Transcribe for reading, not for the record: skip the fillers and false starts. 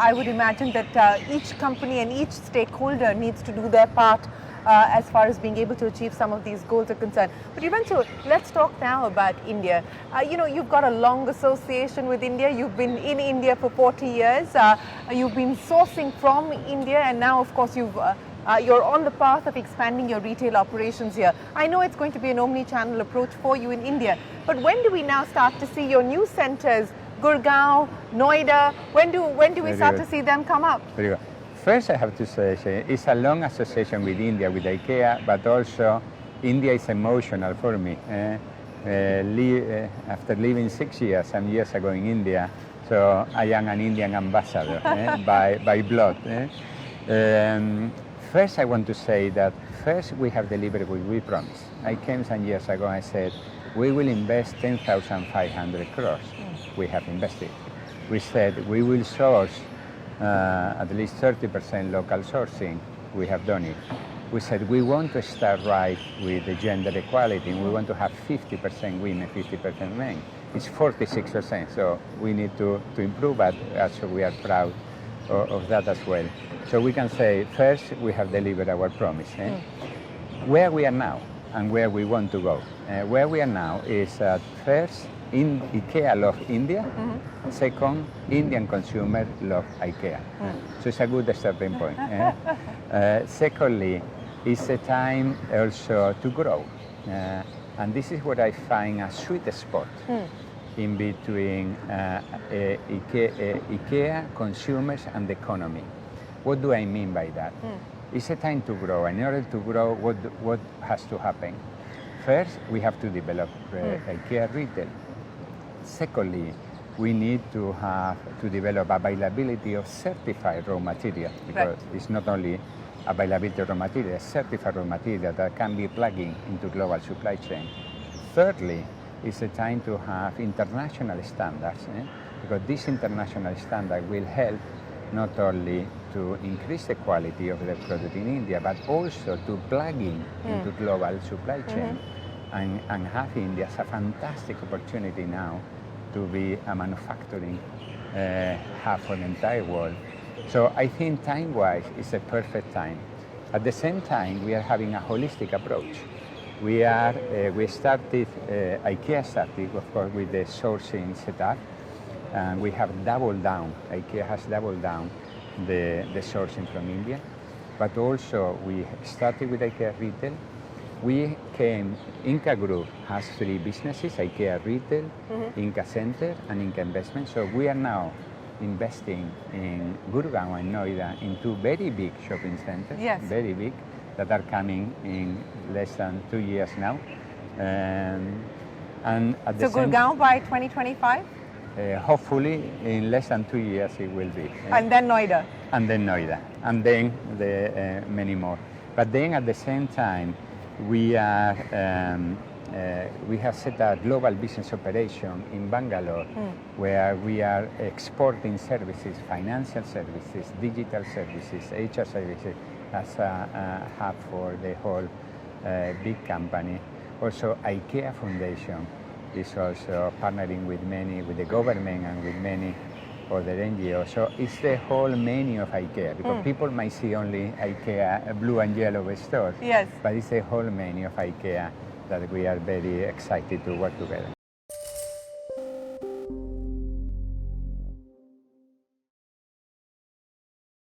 I would imagine that each company and each stakeholder needs to do their part as far as being able to achieve some of these goals are concerned. But Juvencio, let's talk now about India. You've got a long association with India. You've been in India for 40 years. You've been sourcing from India, and now, of course, you're on the path of expanding your retail operations here. I know it's going to be an omni-channel approach for you in India, but when do we now start to see your new centers, Gurgaon, Noida, when do we start to see them come up? Very good. First, I have to say it's a long association with India, with IKEA, but also India is emotional for me. After living 6 years, some years ago in India, so I am an Indian ambassador by blood. First, I want to say that first we have delivered what we promised. I came some years ago and I said, we will invest 10,500 crores. We have invested. We said we will source at least 30% local sourcing. We have done it. We said we want to start right with the gender equality. We want to have 50% women, 50% men. It's 46%, so we need to improve that. So we are proud of that as well. So we can say, first, we have delivered our promise. Where we are now and where we want to go. Where we are now is first, IKEA love India. Second, Indian consumers love IKEA. So it's a good starting point. Secondly, it's a time also to grow. And this is what I find a sweet spot in between IKEA, consumers, and the economy. What do I mean by that? It's a time to grow. In order to grow, what has to happen? First, we have to develop IKEA retail. Secondly, we need to develop availability of certified raw material, because it's not only availability of raw material, certified raw material that can be plugged into global supply chain. Thirdly, it's a time to have international standards, because this international standard will help not only to increase the quality of the product in India, but also to plug into global supply chain and have India as a fantastic opportunity now to be a manufacturing hub for the entire world. So I think time-wise, it's a perfect time. At the same time, we are having a holistic approach. IKEA started, of course, with the sourcing setup, and we have doubled down. IKEA has doubled down the sourcing from India, but also we started with IKEA retail. Inca Group has 3 businesses, IKEA Retail, Inca Center, and Inca Investment. So we are now investing in Gurgaon and Noida in 2 very big shopping centers, very big, that are coming in less than 2 years now. And at the Gurgaon by 2025? Hopefully in less than 2 years it will be. And then Noida? And then Noida. And then many more. But then at the same time, we have set a global business operation in Bangalore, where we are exporting services, financial services, digital services, HR services, as a hub for the whole big company. Also, IKEA Foundation is also partnering with the government and with many other NGOs. So it's the whole menu of IKEA, because people might see only IKEA blue and yellow stores, but it's the whole menu of IKEA that we are very excited to work together.